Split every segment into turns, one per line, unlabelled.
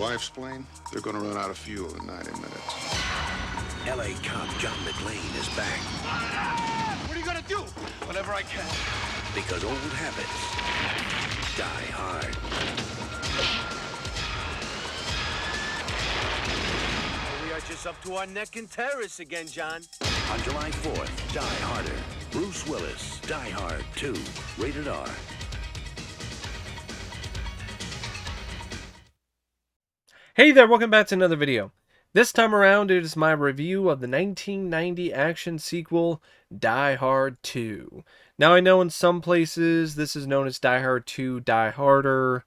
wife's plane? They're gonna run out of fuel in 90 minutes.
L.A. cop John McClane is back.
What are you gonna do? Whatever I can.
Because old habits die hard.
We are just up to our neck in terrorists again, John.
On July 4th, Die Harder. Bruce Willis, Die Hard 2, rated R.
Hey there, welcome back to another video. This time around, it is my review of the 1990 action sequel, Die Hard 2. Now, I know in some places this is known as Die Hard 2, Die Harder.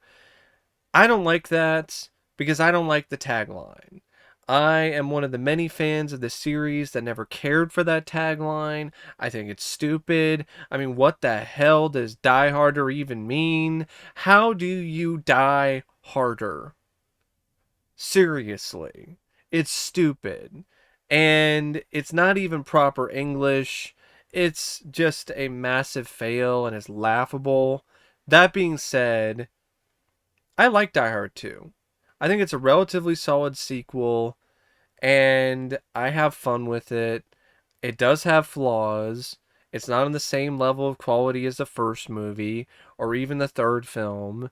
I don't like that because I don't like the tagline. I am one of the many fans of the series that never cared for that tagline. I think it's stupid. I mean, what the hell does Die Harder even mean? How do you die harder? Seriously. It's stupid. And it's not even proper English. It's just a massive fail and is laughable. That being said, I like Die Hard 2. I think it's a relatively solid sequel, and I have fun with it. It does have flaws. It's not on the same level of quality as the first movie, or even the third film.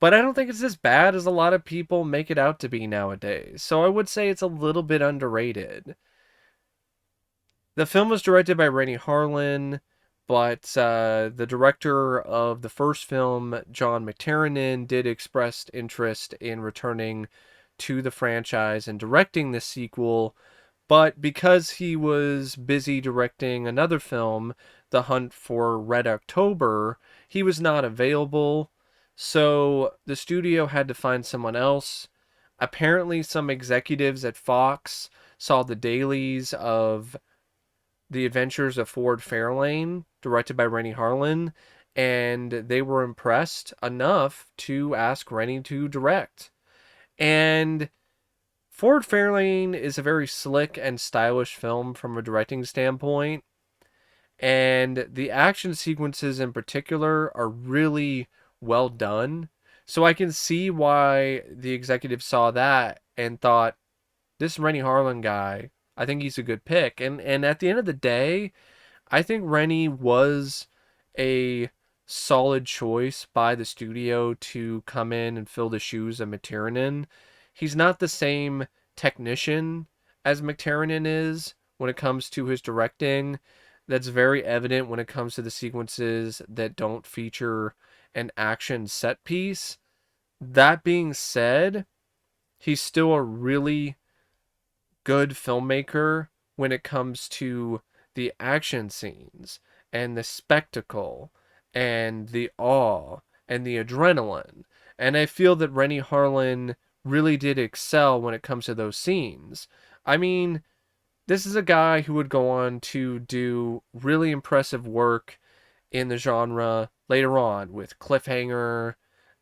But I don't think it's as bad as a lot of people make it out to be nowadays. So I would say it's a little bit underrated. The film was directed by Renny Harlin, but the director of the first film, John McTiernan, did express interest in returning to the franchise and directing the sequel. But because he was busy directing another film, The Hunt for Red October, he was not available. So the studio had to find someone else. Apparently some executives at Fox saw the dailies of The Adventures of Ford Fairlane, directed by Renny Harlin, and they were impressed enough to ask Renny to direct. And Ford Fairlane is a very slick and stylish film from a directing standpoint, and the action sequences in particular are really well done. So I can see why the executive saw that and thought, this Renny Harlin guy, I think he's a good pick. And at the end of the day, I think Renny was a solid choice by the studio to come in and fill the shoes of McTiernan. He's not the same technician as McTiernan is when it comes to his directing. That's very evident when it comes to the sequences that don't feature an action set piece. That being said, he's still a really good filmmaker when it comes to the action scenes and the spectacle and the awe and the adrenaline. And I feel that Renny Harlin really did excel when it comes to those scenes. I mean, this is a guy who would go on to do really impressive work in the genre later on with Cliffhanger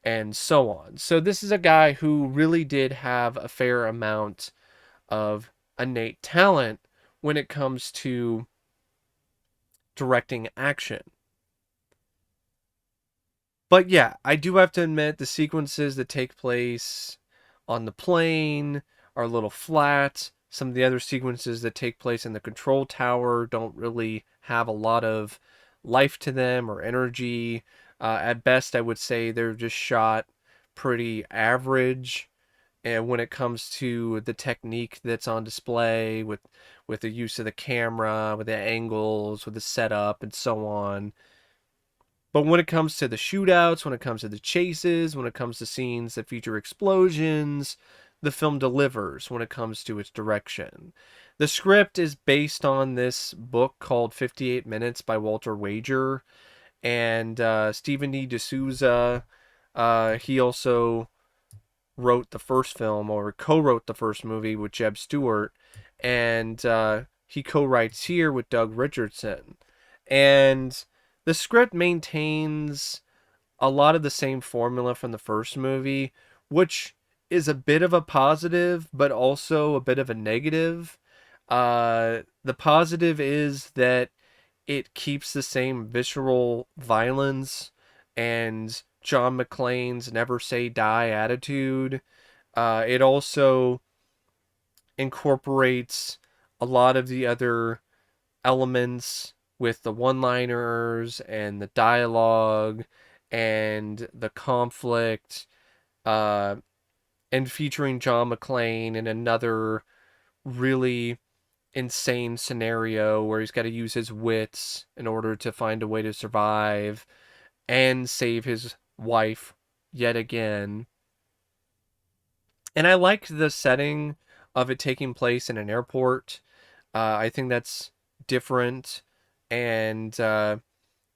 and so on. So this is a guy who really did have a fair amount of innate talent when it comes to directing action. But yeah, I do have to admit the sequences that take place on the plane are a little flat. Some of the other sequences that take place in the control tower don't really have a lot of life to them or energy. At best, I would say they're just shot pretty average. And when it comes to the technique that's on display with the use of the camera, with the angles, with the setup, and so on. But when it comes to the shootouts, when it comes to the chases, when it comes to scenes that feature explosions, the film delivers when it comes to its direction. The script is based on this book called 58 Minutes by Walter Wager, and Stephen D. D'Souza, he also wrote the first film, or co-wrote the first movie with Jeb Stewart, and he co-writes here with Doug Richardson. And the script maintains a lot of the same formula from the first movie, which is a bit of a positive, but also a bit of a negative. The positive is that it keeps the same visceral violence and John McClane's never say die attitude. It also incorporates a lot of the other elements with the one-liners and the dialogue and the conflict, uh, and featuring John McClane in another really insane scenario where he's got to use his wits in order to find a way to survive and save his wife yet again. And I liked the setting of it taking place in an airport. I think that's different, and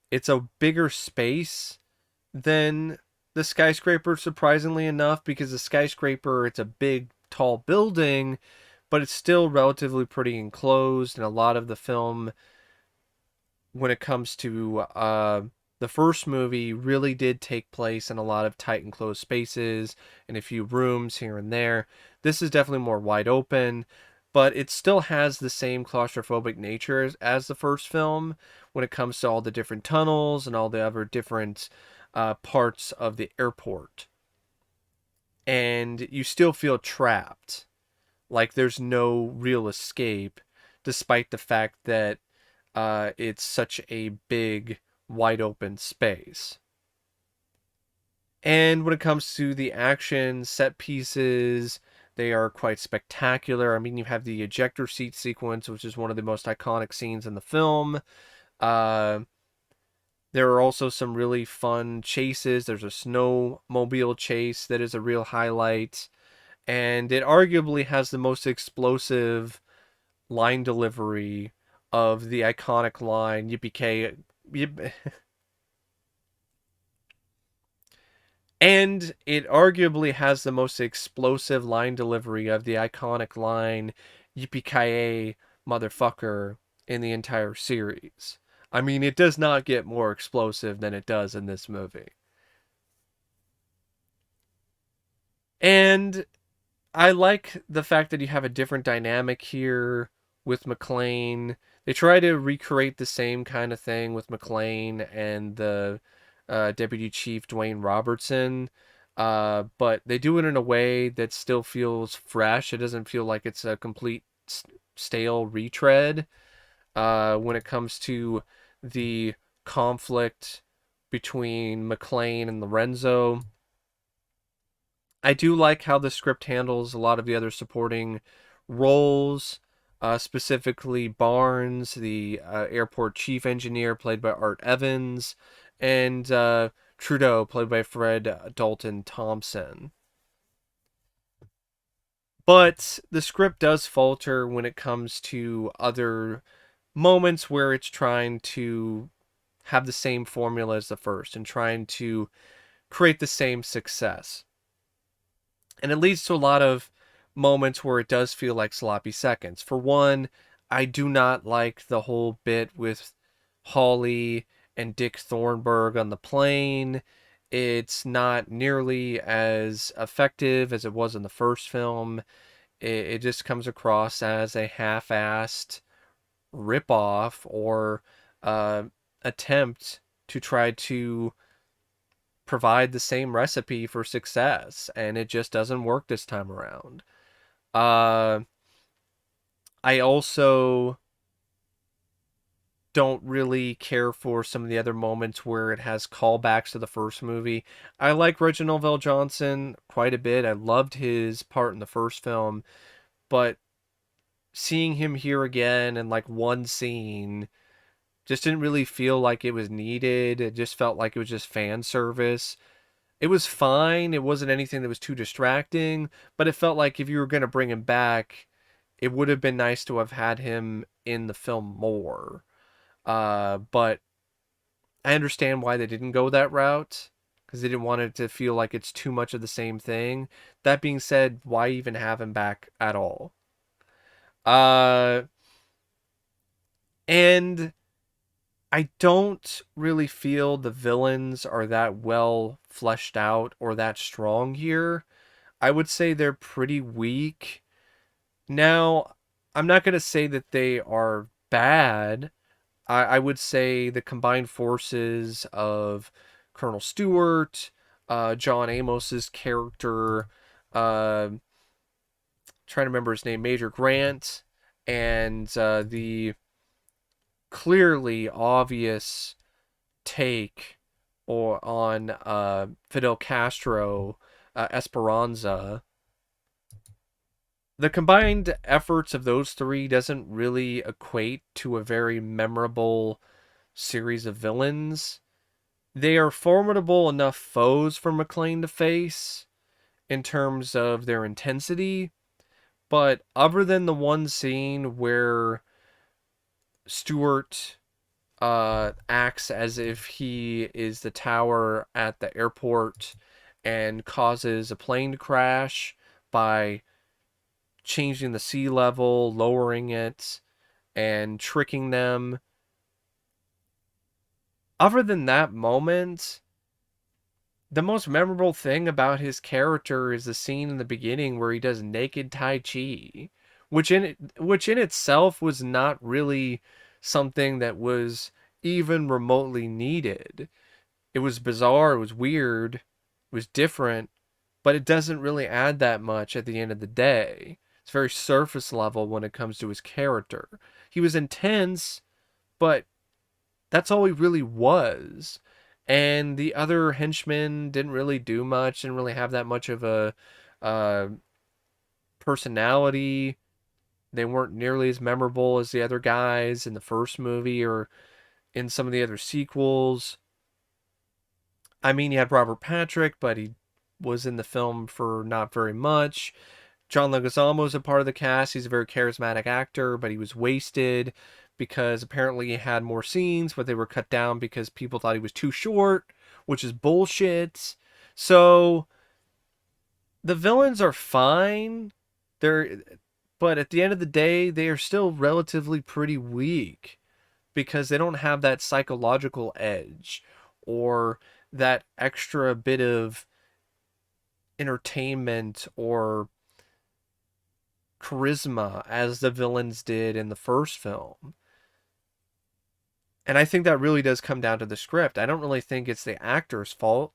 it's a bigger space than the skyscraper, surprisingly enough, because the skyscraper, it's a big, tall building, but it's still relatively pretty enclosed, and a lot of the film, when it comes to the first movie, really did take place in a lot of tight enclosed spaces and a few rooms here and there. This is definitely more wide open, but it still has the same claustrophobic nature as the first film when it comes to all the different tunnels and all the other different parts of the airport. And you still feel trapped, like there's no real escape, despite the fact that it's such a big, wide open space. And when it comes to the action set pieces, they are quite spectacular. I mean, you have the ejector seat sequence, which is one of the most iconic scenes in the film. Uh, there are also some really fun chases. There's a snowmobile chase that is a real highlight. And it arguably has the most explosive line delivery of the iconic line, yippee-ki... And it arguably has the most explosive line delivery of the iconic line, yippee-ki-yay, motherfucker, in the entire series. I mean, it does not get more explosive than it does in this movie. And I like the fact that you have a different dynamic here with McClane. They try to recreate the same kind of thing with McClane and the Deputy Chief Dwayne Robertson, but they do it in a way that still feels fresh. It doesn't feel like it's a complete stale retread when it comes to the conflict between McClane and Lorenzo. I do like how the script handles a lot of the other supporting roles, specifically Barnes, the airport chief engineer, played by Art Evans, and Trudeau, played by Fred Dalton Thompson. But the script does falter when it comes to other moments where it's trying to have the same formula as the first and trying to create the same success. And it leads to a lot of moments where it does feel like sloppy seconds. For one, I do not like the whole bit with Holly and Dick Thornburg on the plane. It's not nearly as effective as it was in the first film. It just comes across as a half-assed ripoff or attempt to try to provide the same recipe for success, and it just doesn't work this time around. I also don't really care for some of the other moments where it has callbacks to the first movie. I like Reginald VelJohnson quite a bit. I loved his part in the first film, but seeing him here again in like one scene just didn't really feel like it was needed. It just felt like it was just fan service. It was fine. It wasn't anything that was too distracting, but it felt like if you were going to bring him back, it would have been nice to have had him in the film more. But I understand why they didn't go that route, because they didn't want it to feel like it's too much of the same thing. That being said, why even have him back at all? And I don't really feel the villains are that well fleshed out or that strong here. I would say they're pretty weak. Now, I'm not going to say that they are bad. I would say the combined forces of Colonel Stewart, John Amos's character, uh, trying to remember his name, Major Grant, and the clearly obvious take or on Fidel Castro, Esperanza. The combined efforts of those three doesn't really equate to a very memorable series of villains. They are formidable enough foes for McClane to face in terms of their intensity, but other than the one scene where Stewart acts as if he is the tower at the airport and causes a plane to crash by changing the sea level, lowering it, and tricking them. Other than that moment, the most memorable thing about his character is the scene in the beginning where he does naked Tai Chi, which in itself was not really something that was even remotely needed. It was bizarre, it was weird, it was different, but it doesn't really add that much at the end of the day. It's very surface level when it comes to his character. He was intense, but that's all he really was. And the other henchmen didn't really do much, didn't really have that much of a uh, personality. They weren't nearly as memorable as the other guys in the first movie or in some of the other sequels. I mean, you had Robert Patrick, but he was in the film for not very much. John Leguizamo is a part of the cast. He's a very charismatic actor, but he was wasted because apparently he had more scenes, but they were cut down because people thought he was too short, which is bullshit. So the villains are fine. They're but at the end of the day, they are still relatively pretty weak because they don't have that psychological edge or that extra bit of entertainment or charisma as the villains did in the first film. And I think that really does come down to the script. I don't really think it's the actor's fault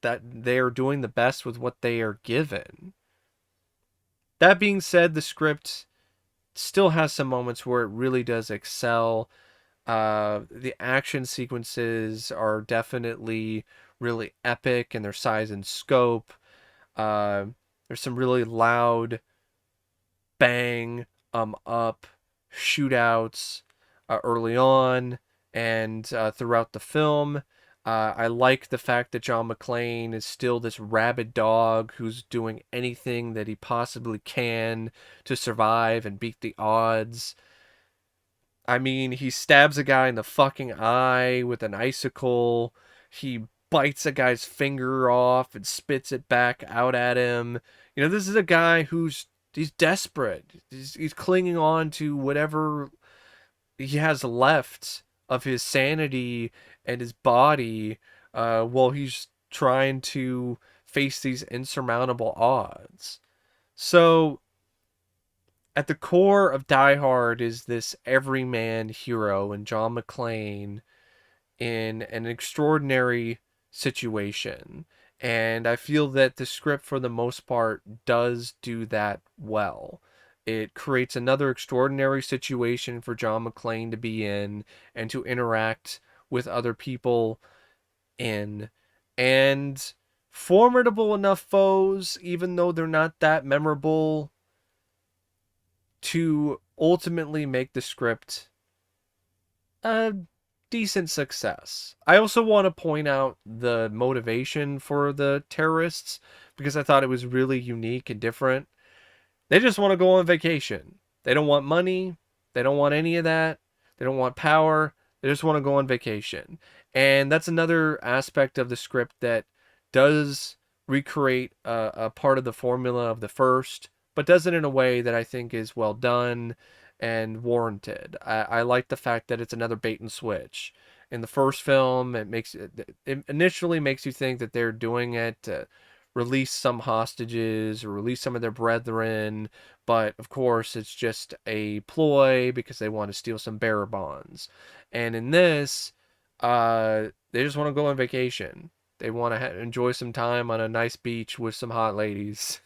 that they're doing the best with what they are given. That being said, the script still has some moments where it really does excel. The action sequences are definitely really epic in their size and scope. Uh, there's some really loud bang up shootouts early on and throughout the film. I like the fact that John McClane is still this rabid dog who's doing anything that he possibly can to survive and beat the odds. I mean, he stabs a guy in the fucking eye with an icicle. He bites a guy's finger off and spits it back out at him. You know, this is a guy he's desperate. He's clinging on to whatever he has left of his sanity and his body while he's trying to face these insurmountable odds. So, at the core of Die Hard is this everyman hero and John McClane in an extraordinary situation. And I feel that the script, for the most part, does do that well. It creates another extraordinary situation for John McClane to be in and to interact with other people in. And formidable enough foes, even though they're not that memorable, to ultimately make the script a decent success. I also want to point out the motivation for the terrorists because I thought it was really unique and different. They just want to go on vacation. They don't want money. They don't want any of that. They don't want power. They just want to go on vacation. And that's another aspect of the script that does recreate a part of the formula of the first, but does it in a way that I think is well done and warranted. I like the fact that it's another bait and switch. In the first film, it initially makes you think that they're doing it to release some hostages or release some of their brethren, but of course it's just a ploy because they want to steal some bearer bonds. And in this, they just want to go on vacation. They want to enjoy some time on a nice beach with some hot ladies.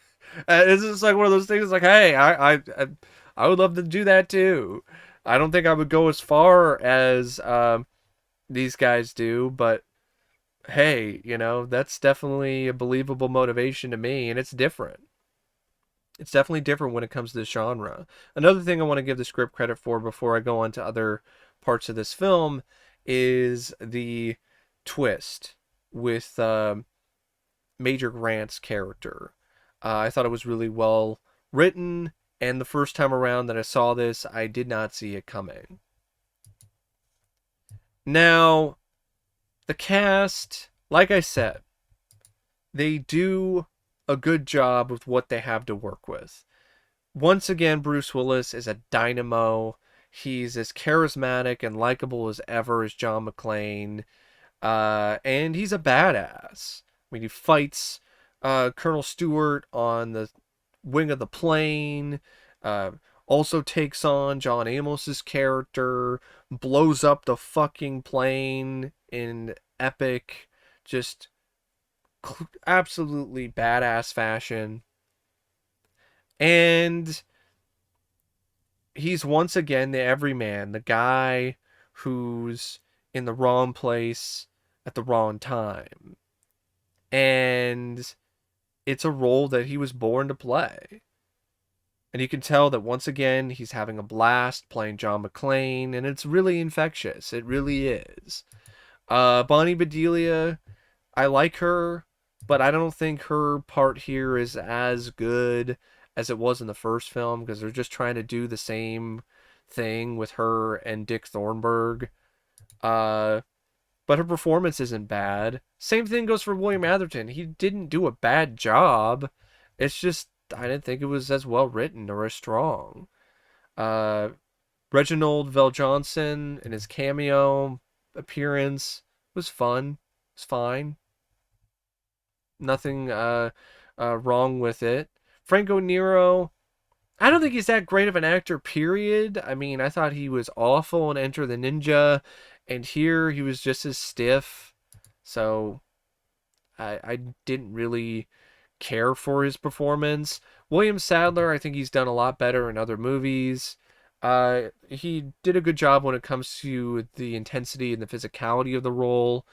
It's just like one of those things. Like, hey, I would love to do that too. I don't think I would go as far as these guys do, but hey, that's definitely a believable motivation to me, and it's different. It's definitely different when it comes to the genre. Another thing I want to give the script credit for before I go on to other parts of this film is the twist with Major Grant's character. I thought it was really well written, and the first time around that I saw this, I did not see it coming. Now, the cast, like I said, they do a good job with what they have to work with. Once again, Bruce Willis is a dynamo. He's as charismatic and likable as ever as John McClane. And he's a badass. I mean, he fights Colonel Stewart on the wing of the plane. Also takes on John Amos's character. Blows up the fucking plane in epic, just absolutely badass fashion. And he's once again the everyman, the guy who's in the wrong place at the wrong time. And it's a role that he was born to play. And you can tell that once again he's having a blast playing John McClane, and it's really infectious. It really is. Bonnie Bedelia, I like her, but I don't think her part here is as good as it was in the first film, because they're just trying to do the same thing with her and Dick Thornburg. But her performance isn't bad. Same thing goes for William Atherton. He didn't do a bad job. It's just I didn't think it was as well written or as strong. Reginald VelJohnson and his cameo appearance was fun. It's fine. Nothing wrong with it. Franco Nero, I don't think he's that great of an actor, period. I mean, I thought he was awful in Enter the Ninja, and here he was just as stiff. So I didn't really care for his performance. William Sadler, I think he's done a lot better in other movies. He did a good job when it comes to the intensity and the physicality of the role,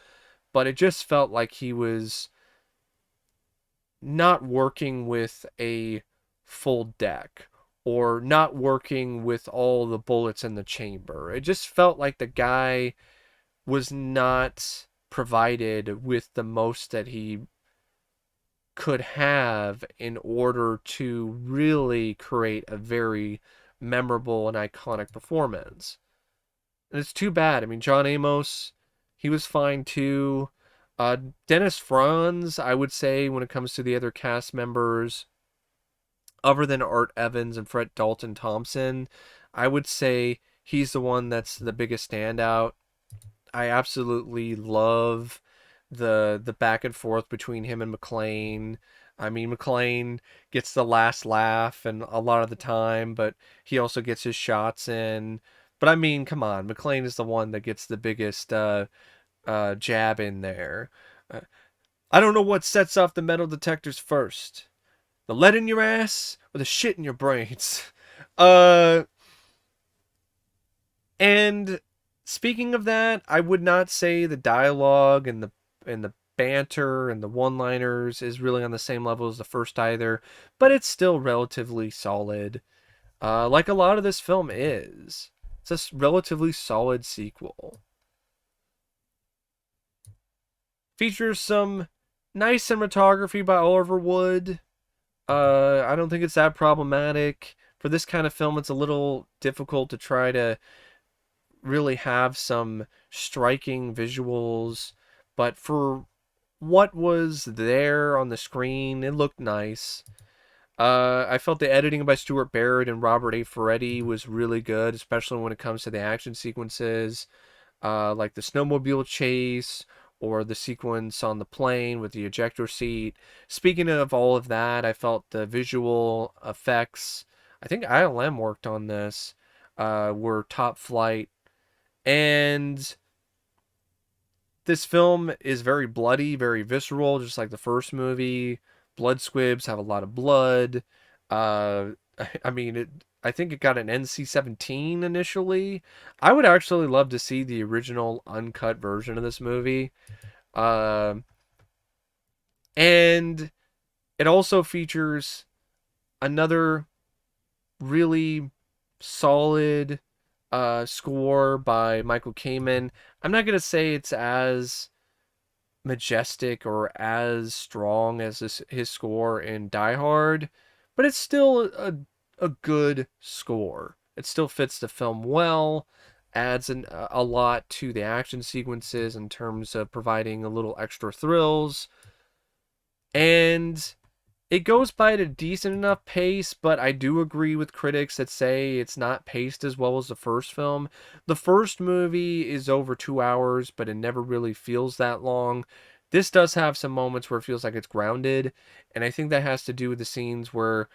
but it just felt like he was not working with a full deck or not working with all the bullets in the chamber. It just felt like the guy was not provided with the most that he could have in order to really create a very memorable and iconic performance. And it's too bad. I mean, John Amos, he was fine too. Dennis Franz, I would say, when it comes to the other cast members, other than Art Evans and Fred Dalton Thompson, I would say he's the one that's the biggest standout. I absolutely love the back and forth between him and McClane. I mean, McClane gets the last laugh and a lot of the time, but he also gets his shots in. But I mean, come on, McClane is the one that gets the biggest jab in there. Uh, I don't know what sets off the metal detectors first, the lead in your ass or the shit in your brains. And speaking of that, I would not say the dialogue and the banter and the one-liners is really on the same level as the first either, but it's still relatively solid. Like a lot of this film is. It's a relatively solid sequel. Features some nice cinematography by Oliver Wood. I don't think it's that problematic. For this kind of film, it's a little difficult to try to really have some striking visuals, but for what was there on the screen, it looked nice. I felt the editing by Stuart Barrett and Robert A. Ferretti was really good, especially when it comes to the action sequences, like the snowmobile chase or the sequence on the plane with the ejector seat. Speaking of all of that, I felt the visual effects, I think ILM worked on this, were top flight. And this film is very bloody, very visceral, just like the first movie. blood squibs have a lot of blood. Uh, I mean, I think it got an NC-17 initially. I would actually love to see the original uncut version of this movie. Uh, and it also features another really solid score by Michael Kamen. I'm not going to say it's as majestic or as strong as his score in Die Hard, but it's still a good score. It still fits the film well, adds a lot to the action sequences in terms of providing a little extra thrills, and it goes by at a decent enough pace, but I do agree with critics that say it's not paced as well as the first film. The first movie is over 2 hours, but it never really feels that long. This does have some moments where it feels like it's grounded, and I think that has to do with the scenes where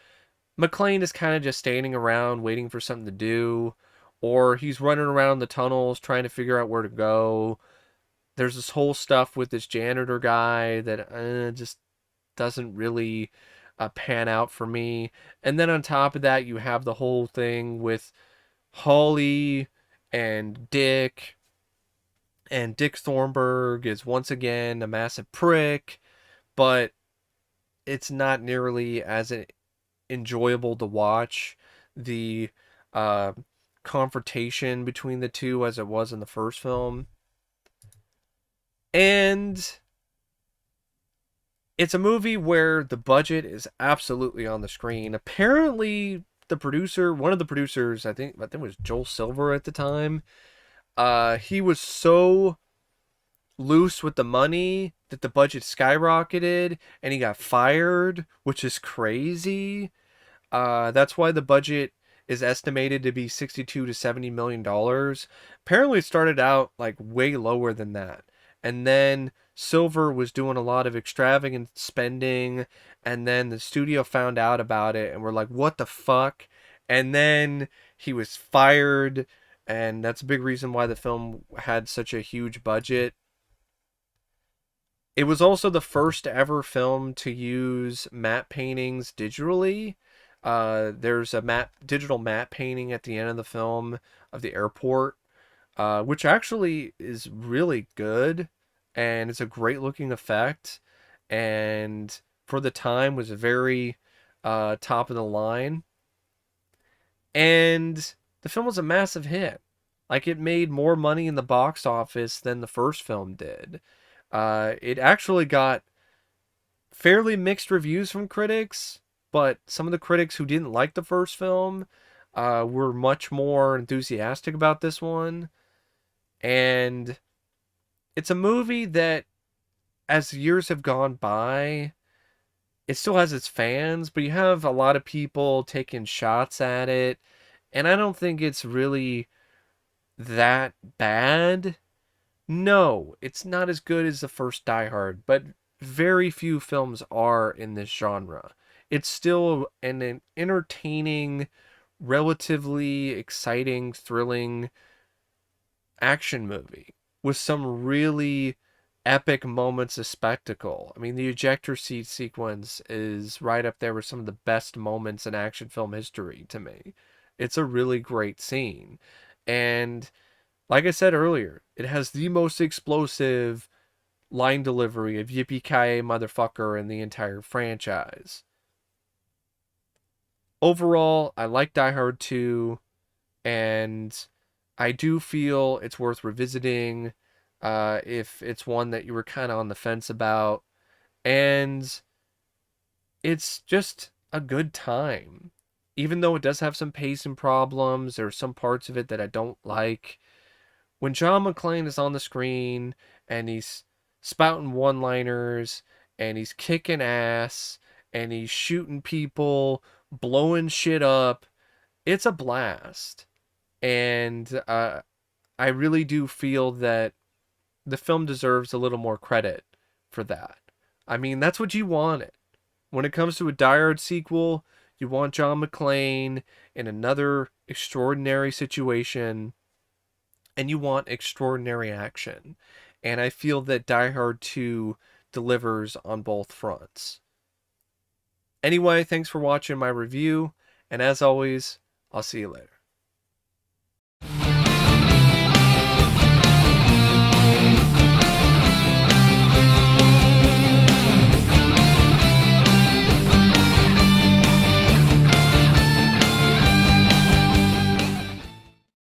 McClane is kind of just standing around waiting for something to do, or he's running around the tunnels trying to figure out where to go. There's this whole stuff with this janitor guy that just doesn't really pan out for me. And then on top of that, you have the whole thing with Holly and Dick. And Dick Thornburg is once again a massive prick, but it's not nearly as enjoyable to watch the uh, confrontation between the two as it was in the first film. And it's a movie where the budget is absolutely on the screen. Apparently, one of the producers, I think it was Joel Silver at the time, he was so loose with the money that the budget skyrocketed and he got fired, which is crazy. That's why the budget is estimated to be $62 to $70 million. Apparently, it started out like way lower than that. And then Silver was doing a lot of extravagant spending, and then the studio found out about it and were like, what the fuck? And then he was fired, and that's a big reason why the film had such a huge budget. It was also the first ever film to use matte paintings digitally. There's a digital matte painting at the end of the film of the airport, which actually is really good, and it's a great looking effect, and for the time was very top of the line. And the film was a massive hit. Like, it made more money in the box office than the first film did. It actually got fairly mixed reviews from critics, but some of the critics who didn't like the first film were much more enthusiastic about this one. And it's a movie that, as years have gone by, it still has its fans, but you have a lot of people taking shots at it, and I don't think it's really that bad. No, it's not as good as the first Die Hard, but very few films are in this genre. It's still an entertaining, relatively exciting, thrilling action movie with some really epic moments of spectacle. I mean, the ejector seat sequence is right up there with some of the best moments in action film history to me. It's a really great scene. And like I said earlier, it has the most explosive line delivery of yippee-ki-yay motherfucker in the entire franchise. Overall, I like Die Hard 2, and I do feel it's worth revisiting if it's one that you were kind of on the fence about. And it's just a good time. Even though it does have some pacing problems, there are some parts of it that I don't like. When John McClane is on the screen and he's spouting one-liners and he's kicking ass and he's shooting people, blowing shit up, it's a blast. And I really do feel that the film deserves a little more credit for that. I mean, that's what you wanted. When it comes to a Die Hard sequel, you want John McClane in another extraordinary situation, and you want extraordinary action. And I feel that Die Hard 2 delivers on both fronts. Anyway, thanks for watching my review, and as always, I'll see you later.